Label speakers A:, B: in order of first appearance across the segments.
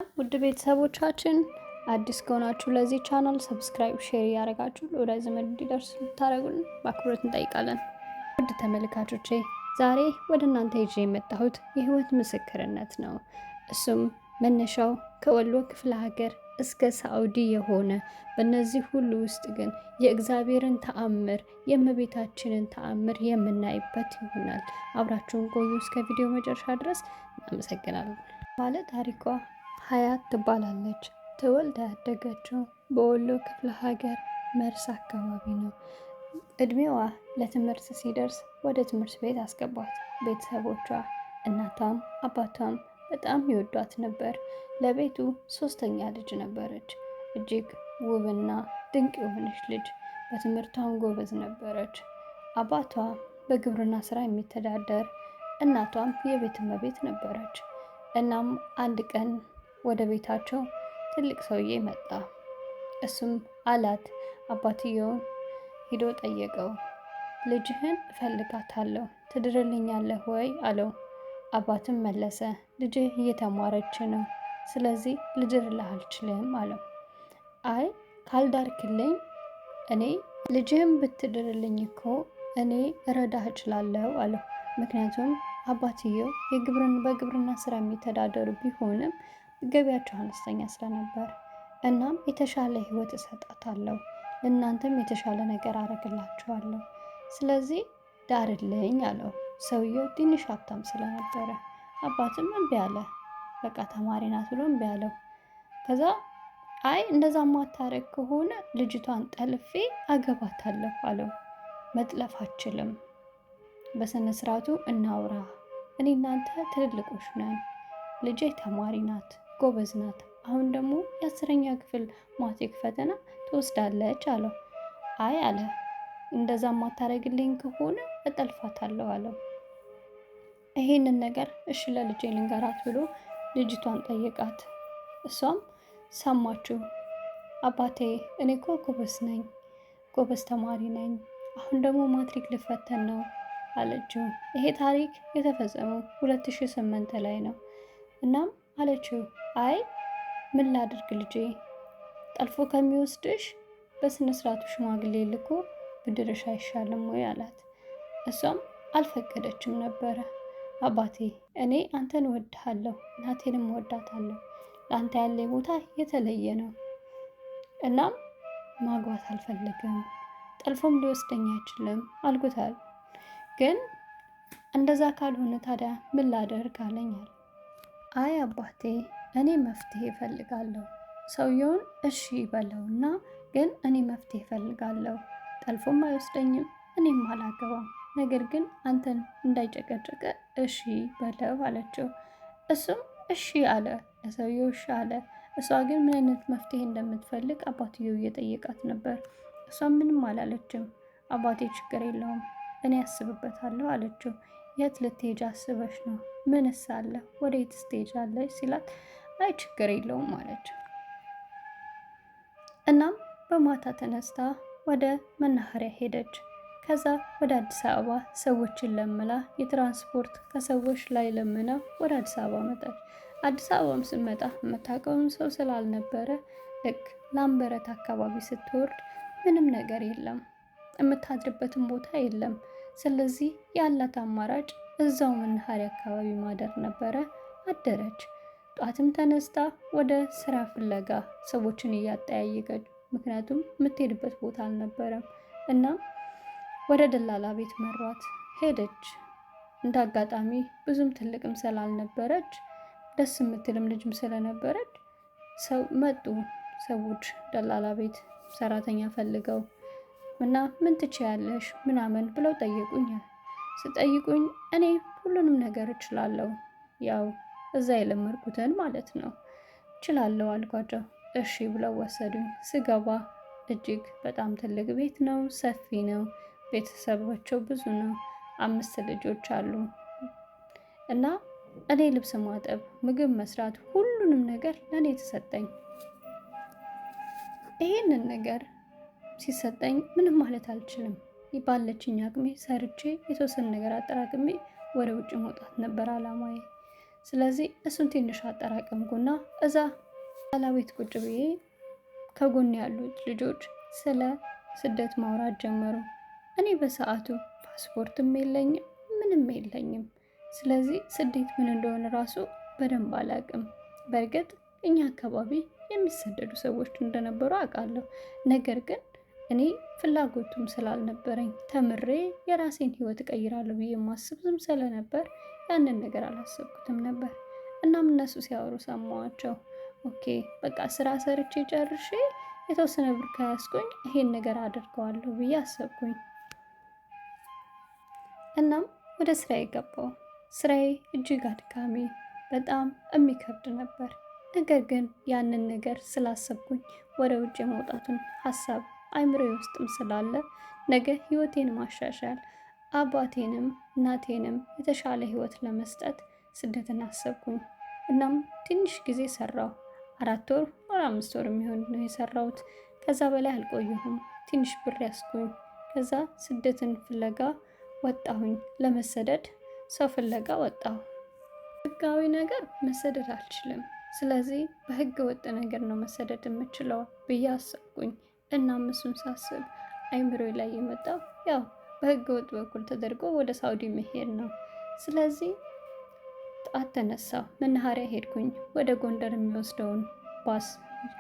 A: ውድ ቤተሰቦቻችን አዲስ ከሆናችሁ ለዚህ ቻናል ሰብስክራይብ፣ ሼር ያደረጋችሁ ለወዳጅ ዘመድ እንዲደርስ ታደርጉልን በአክብሮት እንጠይቃለን። ውድ ተመልካቾቼ ዛሬ ወደ እናንተ ይዤ የመጣሁት የህይወት ምስክርነት ነው። እሱም መነሻው ከወሎ ክፍለ ሀገር እስከ ሳዑዲ የሆነ በእነዚህ ሁሉ ውስጥ ግን የእግዚአብሔርን ተአምር የእመቤታችንን ተአምር የምናይበት ይሆናል። አብራችሁን ቆዩ እስከ ቪዲዮ መጨረሻ ድረስ። እናመሰግናለን። ባለ ታሪኳ ሀያት ትባላለች። ተወልዳ ያደገችው በወሎ ክፍለ ሀገር መርሳ አካባቢ ነው። እድሜዋ ለትምህርት ሲደርስ ወደ ትምህርት ቤት አስገቧት። ቤተሰቦቿ እናቷም አባቷም በጣም ይወዷት ነበር። ለቤቱ ሶስተኛ ልጅ ነበረች። እጅግ ውብና ድንቅ የሆነች ልጅ፣ በትምህርቷም ጎበዝ ነበረች። አባቷ በግብርና ስራ የሚተዳደር፣ እናቷም የቤት እመቤት ነበረች። እናም አንድ ቀን ወደ ቤታቸው ትልቅ ሰውዬ መጣ። እሱም አላት፣ አባትየውን ሂዶ ጠየቀው። ልጅህን እፈልጋታለሁ ትድርልኛለህ ወይ አለው። አባትም መለሰ፣ ልጅህ እየተማረች ነው፣ ስለዚህ ልድርልህ አልችልም አለው። አይ ካልዳርክልኝ እኔ ልጅህን ብትድርልኝ እኮ እኔ እረዳህ እችላለሁ አለው። ምክንያቱም አባትየው በግብርና ስራ የሚተዳደሩ ቢሆንም ገቢያቸው አነስተኛ ስለነበር፣ እናም የተሻለ ህይወት እሰጣታለሁ፣ ለእናንተም የተሻለ ነገር አረግላችኋለሁ፣ ስለዚህ ዳርልኝ አለው። ሰውየው ትንሽ ሀብታም ስለነበረ አባትም እምቢ አለ። በቃ ተማሪ ናት ብሎ እምቢ አለው። ከዛ አይ እንደዛ ማታረግ ከሆነ ልጅቷን ጠልፌ አገባታለሁ አለው። መጥለፍ አችልም፣ በስነ ስርዓቱ እናውራ፣ እኔ እናንተ ትልልቆች ነን፣ ልጄ ተማሪ ናት፣ ጎበዝ ናት፣ አሁን ደግሞ የ10ኛ ክፍል ማትሪክ ፈተና ትወስዳለች አለው። አይ አለ፣ እንደዛ ማታረግልኝ ከሆነ እጠልፋታለሁ አለው። ይሄንን ነገር እሺ ለልጄ ልንገራት ብሎ ልጅቷን ጠየቃት። እሷም ሰማችሁ፣ አባቴ እኔ እኮ ጎበዝ ነኝ፣ ጎበዝ ተማሪ ነኝ፣ አሁን ደግሞ ማትሪክ ልፈተን ነው አለችው። ይሄ ታሪክ የተፈጸመው 2008 ላይ ነው። እናም አለችው፣ አይ ምን ላድርግ ልጄ፣ ጠልፎ ከሚወስድሽ በስነ ስርዓቱ ሽማግሌ ልኮ ብድርሽ አይሻልም ወይ አላት። እሷም አልፈቀደችም ነበረ። አባቴ እኔ አንተን እወድሃለሁ፣ እናቴንም እወዳታለሁ፣ ለአንተ ያለ ቦታ የተለየ ነው። እናም ማግባት አልፈልግም፣ ጠልፎም ሊወስደኝ አይችልም አልኩታል። ግን እንደዛ ካልሆነ ታዲያ ምን ላደርግ አለኛል። አይ አባቴ እኔ መፍትሄ እፈልጋለሁ፣ ሰውየውን እሺ በለውና ግን እኔ መፍትሄ እፈልጋለሁ፣ ጠልፎም አይወስደኝም፣ እኔም አላገባም፣ ነገር ግን አንተን እንዳይጨቀጨቀ እሺ በለው አለችው። እሱም እሺ አለ፣ ለሰውየው እሺ አለ። እሷ ግን ምን አይነት መፍትሄ እንደምትፈልግ አባትየው እየጠየቃት ነበር። እሷም ምንም አላለችም። አባቴ ችግር የለውም እኔ ያስብበታለሁ አለችው። የት ልትሄጂ አስበሽ ነው? ምንስ አለ? ወዴትስ ትሄጃለሽ ሲላት አይ ችግር የለውም አለችው። እናም በማታ ተነስታ ወደ መናኸሪያ ሄደች። ከዛ ወደ አዲስ አበባ ሰዎችን ለምላ የትራንስፖርት ከሰዎች ላይ ለምና ወደ አዲስ አበባ መጣች። አዲስ አበባም ስትመጣ የምታውቀውም ሰው ስላልነበረ ልክ ላምበረት አካባቢ ስትወርድ ምንም ነገር የለም፣ የምታድርበትም ቦታ የለም። ስለዚህ ያላት አማራጭ እዛው መናኸሪያ አካባቢ ማደር ነበረ። አደረች። ጧትም ተነስታ ወደ ስራ ፍለጋ ሰዎችን እያጠያየቀች፣ ምክንያቱም የምትሄድበት ቦታ አልነበረም። እናም ወደ ደላላ ቤት መሯት። ሄደች። እንደ አጋጣሚ ብዙም ትልቅም ስላልነበረች ደስ የምትልም ልጅም ስለነበረች መጡ ሰዎች ደላላ ቤት ሰራተኛ ፈልገው እና ምን ትችያለሽ ምናምን ብለው ጠየቁኝ። ስጠይቁኝ እኔ ሁሉንም ነገር እችላለሁ፣ ያው እዛ የለመድኩትን ማለት ነው እችላለሁ አልኳቸው። እሺ ብለው ወሰዱኝ። ስገባ እጅግ በጣም ትልቅ ቤት ነው፣ ሰፊ ነው፣ ቤተሰባቸው ብዙ ነው፣ 5 ልጆች አሉ። እና እኔ ልብስ ማጠብ፣ ምግብ መስራት፣ ሁሉንም ነገር ለእኔ ተሰጠኝ። ይሄንን ነገር ሲሰጠኝ ምንም ማለት አልችልም። ባለችኝ አቅሜ ሰርቼ የተወሰነ ነገር አጠራቅሜ ወደ ውጭ መውጣት ነበር አላማዬ። ስለዚህ እሱን ትንሽ አጠራቀምኩና እዛ ቤት ቁጭ ብዬ ከጎን ያሉት ልጆች ስለ ስደት ማውራት ጀመሩ። እኔ በሰዓቱ ፓስፖርትም የለኝም ምንም የለኝም። ስለዚህ ስደት ምን እንደሆነ ራሱ በደንብ አላውቅም። በእርግጥ እኛ አካባቢ የሚሰደዱ ሰዎች እንደነበሩ አውቃለሁ። ነገር ግን እኔ ፍላጎቱም ስላልነበረኝ ተምሬ የራሴን ህይወት እቀይራለሁ ብዬ ማስብም ስለነበር ያንን ነገር አላሰብኩትም ነበር። እናም እነሱ ሲያወሩ ሰማዋቸው። ኦኬ በቃ ስራ ሰርቼ ጨርሼ የተወሰነ ብር ከያዝኩኝ ይሄን ነገር አድርገዋለሁ ብዬ አሰብኩኝ። እናም ወደ ስራዬ ገባሁ። ስራዬ እጅግ አድካሚ፣ በጣም የሚከብድ ነበር። ነገር ግን ያንን ነገር ስላሰብኩኝ ወደ ውጭ የመውጣቱን ሀሳብ አይምሮዬ ውስጥም ስላለ ነገ ህይወቴን ማሻሻል አባቴንም እናቴንም የተሻለ ህይወት ለመስጠት ስደትን አሰብኩኝ። እናም ትንሽ ጊዜ ሰራሁ። 4 ወር ወር 5 ወር የሚሆን ነው የሰራሁት። ከዛ በላይ አልቆየሁም። ትንሽ ብር ያስኩኝ። ከዛ ስደትን ፍለጋ ወጣሁኝ። ለመሰደድ ሰው ፍለጋ ወጣሁ። ህጋዊ ነገር መሰደድ አልችልም። ስለዚህ በህገ ወጥ ነገር ነው መሰደድ የምችለው ብዬ አሰብኩኝ። እናም እሱን ሳስብ አይምሮዬ ላይ የመጣው ያው በህገ ወጥ በኩል ተደርጎ ወደ ሳውዲ መሄድ ነው። ስለዚህ ጠዋት ተነሳሁ፣ መናኸሪያ ሄድኩኝ። ወደ ጎንደር የሚወስደውን ባስ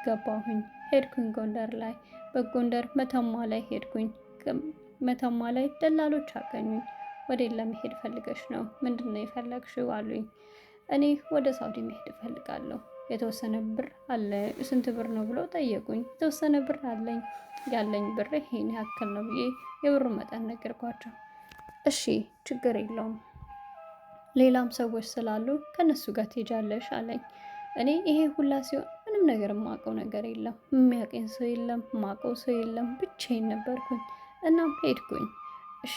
A: ገባሁኝ። ሄድኩኝ ጎንደር ላይ። በጎንደር መተማ ላይ ሄድኩኝ። መተማ ላይ ደላሎች አገኙኝ። ወዴት ለመሄድ ፈልገሽ ነው? ምንድን ነው የፈለግሽው አሉኝ። እኔ ወደ ሳውዲ መሄድ እፈልጋለሁ። የተወሰነ ብር አለ። ስንት ብር ነው ብለው ጠየቁኝ። የተወሰነ ብር አለኝ። ያለኝ ብር ይሄን ያክል ነው ብዬ የብሩ መጠን ነገርኳቸው። እሺ ችግር የለውም፣ ሌላም ሰዎች ስላሉ ከነሱ ጋር ትሄጃለሽ አለኝ። እኔ ይሄ ሁላ ሲሆን ምንም ነገር የማውቀው ነገር የለም፣ የሚያውቀኝ ሰው የለም፣ የማውቀው ሰው የለም፣ ብቻዬን ነበርኩኝ። እናም ሄድኩኝ። እሺ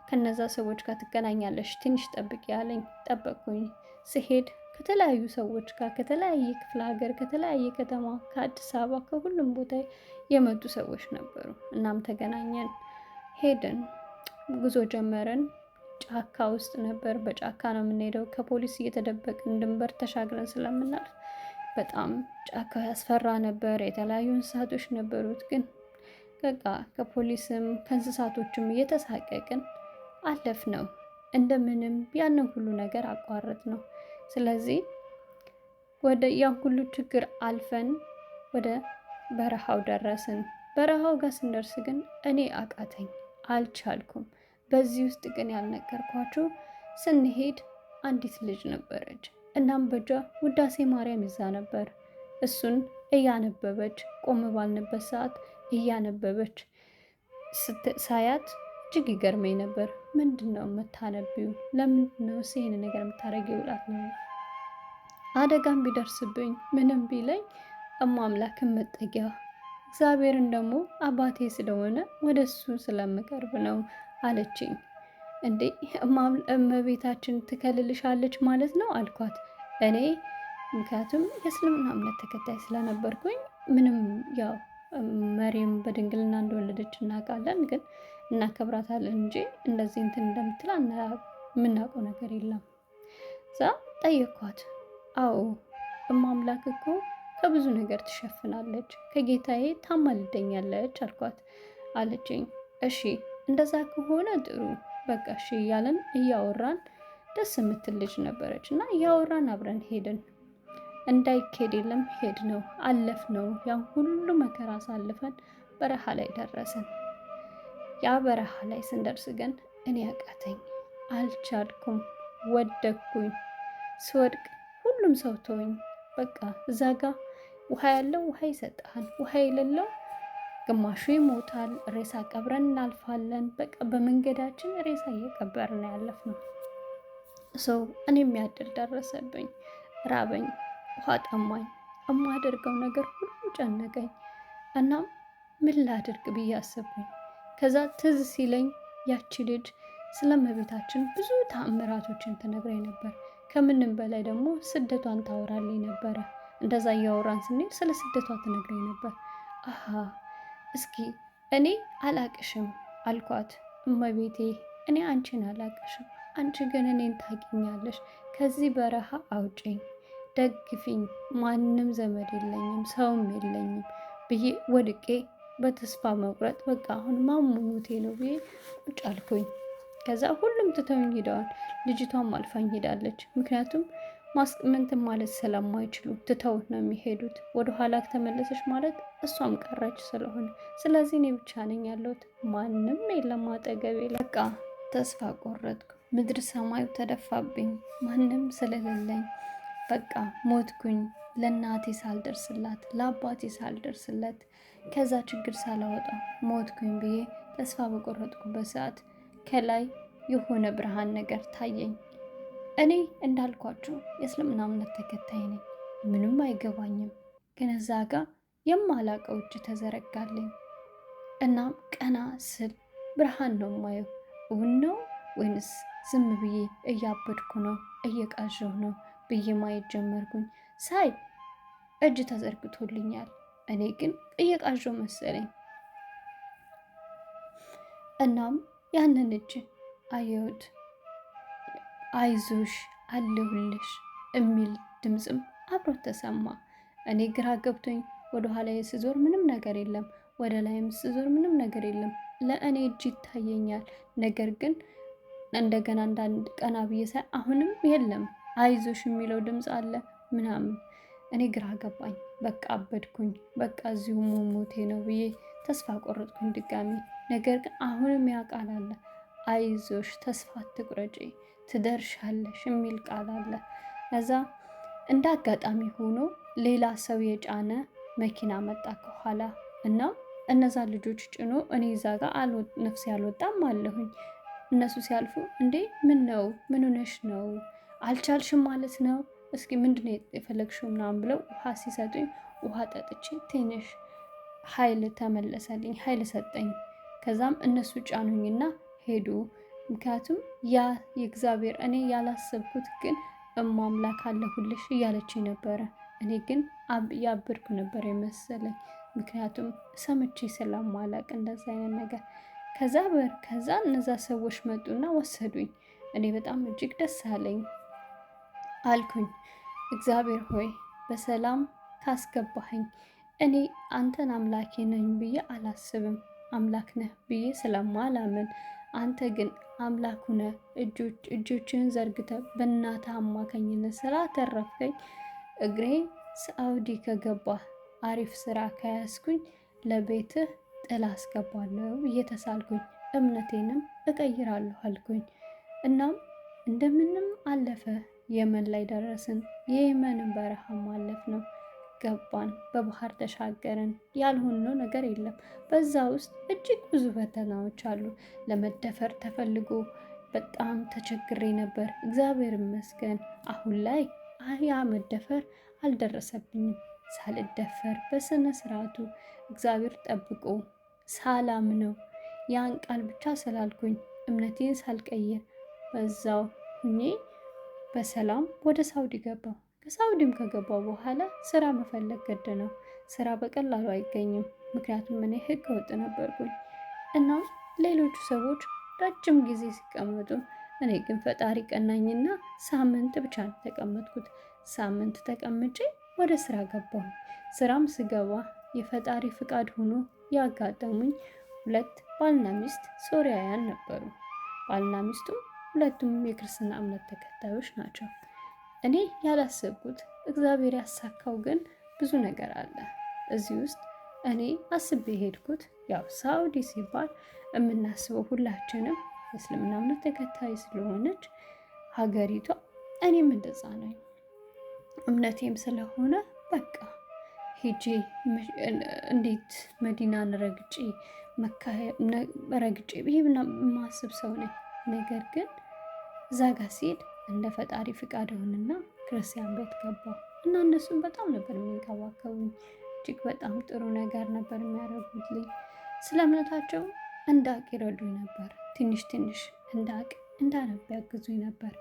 A: ከነዛ ሰዎች ጋር ትገናኛለሽ፣ ትንሽ ጠብቂ ያለኝ። ጠበቅኩኝ። ስሄድ ከተለያዩ ሰዎች ጋር ከተለያየ ክፍለ ሀገር፣ ከተለያየ ከተማ፣ ከአዲስ አበባ ከሁሉም ቦታ የመጡ ሰዎች ነበሩ። እናም ተገናኘን፣ ሄድን፣ ጉዞ ጀመርን። ጫካ ውስጥ ነበር። በጫካ ነው የምንሄደው። ከፖሊስ እየተደበቅን ድንበር ተሻግረን ስለምናልፍ በጣም ጫካው ያስፈራ ነበር። የተለያዩ እንስሳቶች ነበሩት። ግን በቃ ከፖሊስም ከእንስሳቶችም እየተሳቀቅን አለፍ ነው። እንደምንም ያንን ሁሉ ነገር አቋረጥ ነው። ስለዚህ ወደ ያን ሁሉ ችግር አልፈን ወደ በረሃው ደረስን። በረሃው ጋር ስንደርስ ግን እኔ አቃተኝ፣ አልቻልኩም። በዚህ ውስጥ ግን ያልነገርኳችሁ ስንሄድ አንዲት ልጅ ነበረች። እናም በእጇ ውዳሴ ማርያም ይዛ ነበር። እሱን እያነበበች ቆም ባልንበት ሰዓት እያነበበች ሳያት እጅግ ይገርመኝ ነበር። ምንድን ነው የምታነቢው? ለምንድን ነው ይህን ነገር የምታደርጊው? ብላት ነው። አደጋም ቢደርስብኝ ምንም ቢለኝ አምላክን መጠጊያ እግዚአብሔርን ደግሞ አባቴ ስለሆነ ወደ እሱ ስለምቀርብ ነው አለችኝ። እንዴ እመቤታችን ትከልልሻለች ማለት ነው አልኳት። እኔ ምክንያቱም የእስልምና እምነት ተከታይ ስለነበርኩኝ ምንም ያው መሪም በድንግልና እንደወለደች እናውቃለን፣ ግን እናከብራታለን እንጂ እንደዚህ እንትን እንደምትል የምናውቀው ነገር የለም። እዛ ጠየኳት። አዎ እማምላክ እኮ ከብዙ ነገር ትሸፍናለች፣ ከጌታዬ ታማልደኛለች አልኳት። አለችኝ እሺ እንደዛ ከሆነ ጥሩ በቃ እሺ እያለን እያወራን ደስ የምትል ልጅ ነበረች እና እያወራን አብረን ሄድን። እንዳይኬድ የለም ሄድ ነው አለፍ ነው። ያን ሁሉ መከራ አሳልፈን በረሃ ላይ ደረስን። ያ በረሃ ላይ ስንደርስ ግን እኔ አቃተኝ፣ አልቻልኩም፣ ወደኩኝ። ስወድቅ ሁሉም ሰው ተወኝ። በቃ እዛ ጋ ውሃ ያለው ውሃ ይሰጣል፣ ውሃ የሌለው ግማሹ ይሞታል። ሬሳ ቀብረን እናልፋለን። በቃ በመንገዳችን ሬሳ እየቀበርን ያለፍነው። ሰው እኔ የሚያድል ደረሰብኝ፣ ራበኝ፣ ውሃ ጠማኝ፣ የማደርገው ነገር ሁሉ ጨነቀኝ። እናም ምን ላድርግ ብዬ አሰብኩኝ። ከዛ ትዝ ሲለኝ ያቺ ልጅ ስለ እመቤታችን ብዙ ተአምራቶችን ትነግረኝ ነበር። ከምንም በላይ ደግሞ ስደቷን ታወራልኝ ነበረ። እንደዛ እያወራን ስንሄድ ስለ ስደቷ ትነግረኝ ነበር። አሃ እስኪ እኔ አላቅሽም አልኳት። እመቤቴ እኔ አንቺን አላቅሽም፣ አንቺ ግን እኔን ታውቂኛለሽ፣ ከዚህ በረሃ አውጪኝ፣ ደግፊኝ፣ ማንም ዘመድ የለኝም ሰውም የለኝም ብዬ ወድቄ በተስፋ መቁረጥ በቃ አሁን ማሙሙቴ ነው ብዬ ቁጭ አልኩኝ። ከዛ ሁሉም ትተውኝ ሄደዋል። ልጅቷም አልፋኝ ሄዳለች። ምክንያቱም ማስቀመንትን ማለት ስለማይችሉ ትተው ነው የሚሄዱት። ወደኋላ ተመለሰች ማለት እሷም ቀረች ስለሆነ፣ ስለዚህ እኔ ብቻ ነኝ ያለሁት፣ ማንም የለም አጠገቤ። በቃ ተስፋ ቆረጥኩ። ምድር ሰማዩ ተደፋብኝ፣ ማንም ስለሌለኝ በቃ ሞትኩኝ። ለእናቴ ሳልደርስላት፣ ለአባቴ ሳልደርስለት፣ ከዛ ችግር ሳላወጣ ሞትኩኝ ብዬ ተስፋ በቆረጥኩበት ሰዓት ከላይ የሆነ ብርሃን ነገር ታየኝ። እኔ እንዳልኳችሁ የእስልምና እምነት ተከታይ ነኝ። ምንም አይገባኝም። ግን እዛ ጋ የማላቀው እጅ ተዘረጋልኝ። እናም ቀና ስል ብርሃን ነው የማየው። እውን ነው ወይንስ ዝም ብዬ እያበድኩ ነው እየቃዠሁ ነው ብዬ ማየት ጀመርኩኝ። ሳይ እጅ ተዘርግቶልኛል። እኔ ግን እየቃዠሁ መሰለኝ። እናም ያንን እጅ አየሁት። አይዞሽ አለሁልሽ የሚል ድምፅም አብሮት ተሰማ። እኔ ግራ ገብቶኝ ወደኋላ ስዞር ምንም ነገር የለም፣ ወደ ላይም ስዞር ምንም ነገር የለም። ለእኔ እጅ ይታየኛል። ነገር ግን እንደገና እንዳንድ ቀና ብዬ ሳይ አሁንም የለም። አይዞሽ የሚለው ድምፅ አለ ምናምን። እኔ ግራ ገባኝ። በቃ አበድኩኝ። በቃ እዚሁ ሞቴ ነው ብዬ ተስፋ ቆረጥኩኝ ድጋሚ። ነገር ግን አሁንም ያ ቃል አለ፣ አይዞሽ ተስፋ አትቁረጪ ትደርሻለሽ የሚል ቃል አለ። እዛ እንደ አጋጣሚ ሆኖ ሌላ ሰው የጫነ መኪና መጣ ከኋላ እና እነዛ ልጆች ጭኖ እኔ እዛ ጋር ነፍሴ አልወጣም አለሁኝ። እነሱ ሲያልፉ እንዴ ምን ነው ምን ሆነሽ ነው አልቻልሽም ማለት ነው እስኪ ምንድነው የፈለግሽው ምናምን ብለው ውሃ ሲሰጡኝ ውሃ ጠጥቼ ትንሽ ኃይል ተመለሰልኝ፣ ኃይል ሰጠኝ። ከዛም እነሱ ጫኑኝና ሄዱ። ምክንያቱም ያ የእግዚአብሔር እኔ ያላሰብኩት ግን እማምላክ አለሁልሽ እያለች ነበረ። እኔ ግን ያብድኩ ነበር የመሰለኝ፣ ምክንያቱም ሰምቼ ስለማላቅ እንደዛ አይነት ነገር። ከዛ እነዛ ሰዎች መጡና ወሰዱኝ። እኔ በጣም እጅግ ደስ አለኝ አልኩኝ፣ እግዚአብሔር ሆይ በሰላም ካስገባኸኝ እኔ አንተን አምላኬ ነኝ ብዬ አላስብም። አምላክ ነህ ብዬ ስለማላምን አንተ ግን አምላክ ነህ እጆችን ዘርግተ በእናተ አማካኝነት ስላተረፍከኝ እግሬ ሳውዲ ከገባ አሪፍ ስራ ከያዝኩኝ ለቤትህ ጥላ አስገባለሁ እየተሳልኩኝ እምነቴንም እቀይራለሁ አልኩኝ። እናም እንደምንም አለፈ። የመን ላይ ደረስን። የየመንን በረሃ ማለፍ ነው። ገባን፣ በባህር ተሻገርን። ያልሆነው ነገር የለም። በዛ ውስጥ እጅግ ብዙ ፈተናዎች አሉ። ለመደፈር ተፈልጎ በጣም ተቸግሬ ነበር። እግዚአብሔር ይመስገን አሁን ላይ ያ መደፈር አልደረሰብኝም። ሳልደፈር በስነ ስርዓቱ እግዚአብሔር ጠብቆ ሳላምነው ያን ቃል ብቻ ስላልኩኝ እምነቴን ሳልቀይር በዛው ሁኜ በሰላም ወደ ሳውዲ ገባው። ከሳውዲም ከገባው በኋላ ስራ መፈለግ ግድ ነው። ስራ በቀላሉ አይገኝም። ምክንያቱም እኔ ህገ ወጥ ነበርኩኝ እና ሌሎቹ ሰዎች ረጅም ጊዜ ሲቀመጡ፣ እኔ ግን ፈጣሪ ቀናኝና ሳምንት ብቻ ነው ተቀመጥኩት። ሳምንት ተቀምጬ ወደ ስራ ገባሁ። ስራም ስገባ የፈጣሪ ፍቃድ ሆኖ ያጋጠሙኝ 2 ባልና ሚስት ሶሪያውያን ነበሩ። ባልና ሚስቱም ሁለቱም የክርስትና እምነት ተከታዮች ናቸው። እኔ ያላሰብኩት እግዚአብሔር ያሳካው ግን ብዙ ነገር አለ እዚህ ውስጥ። እኔ አስቤ ሄድኩት። ያው ሳውዲ ሲባል የምናስበው ሁላችንም የእስልምና እምነት ተከታይ ስለሆነች ሀገሪቷ፣ እኔም እንደዛ ነኝ እምነቴም ስለሆነ በቃ ሄጄ እንዴት መዲናን ረግጬ ረግጬ ብዬ ማስብ ሰው ነኝ። ነገር ግን እዛ ጋር ሲሄድ እንደ ፈጣሪ ፍቃድ ሆንና ክርስቲያን ቤት ገባሁ እና እነሱም በጣም ነበር የሚንከባከቡኝ። እጅግ በጣም ጥሩ ነገር ነበር የሚያደርጉልኝ። ስለ እምነታቸው እንዳቅ ይረዱኝ ነበር። ትንሽ እንዳቅ እንዳነብ ያግዙኝ ነበር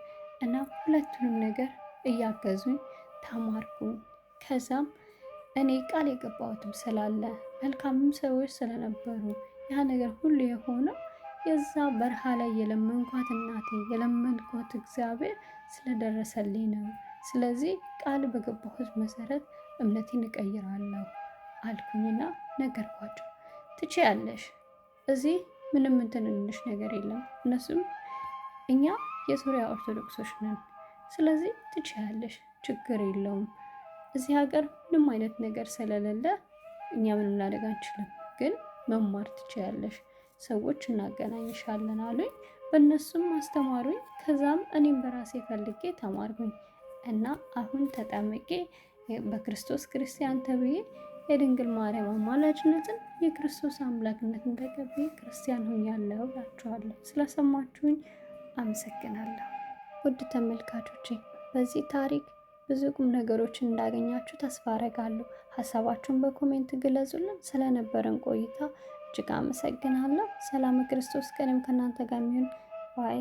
A: እና ሁለቱንም ነገር እያገዙኝ ተማርኩኝ። ከዛም እኔ ቃል የገባሁትም ስላለ መልካምም ሰዎች ስለነበሩ ያ ነገር ሁሉ የሆነው የዛ በረሃ ላይ የለመንኳት እናቴ የለመንኳት እግዚአብሔር ስለደረሰልኝ ነው። ስለዚህ ቃል በገባሁት መሰረት እምነቴን እቀይራለሁ አልኩኝና ነገርኳቸው። ትችያለሽ፣ እዚህ ምንም ትንንሽ ነገር የለም። እነሱም እኛ የሱሪያ ኦርቶዶክሶች ነን፣ ስለዚህ ትችያለሽ፣ ችግር የለውም። እዚህ ሀገር ምንም አይነት ነገር ስለሌለ እኛ ምንም ላደርግ አንችልም፣ ግን መማር ትችያለሽ፣ ሰዎች እናገናኝሻለን አሉኝ። በእነሱም አስተማሩኝ። ከዛም እኔም በራሴ ፈልጌ ተማርኩኝ እና አሁን ተጠምቄ በክርስቶስ ክርስቲያን ተብዬ የድንግል ማርያም አማላጅነትን የክርስቶስ አምላክነትን ተቀብዬ ክርስቲያን ሆኛለሁ እላችኋለሁ። ስለሰማችሁኝ አመሰግናለሁ። ውድ ተመልካቾቼ በዚህ ታሪክ ብዙ ቁም ነገሮችን እንዳገኛችሁ ተስፋ አረጋለሁ። ሀሳባችሁን በኮሜንት ግለጹልን። ስለነበረን ቆይታ እጅግ አመሰግናለሁ። ሰላም ክርስቶስ ቀንም ከእናንተ ጋር የሚሆን ባይ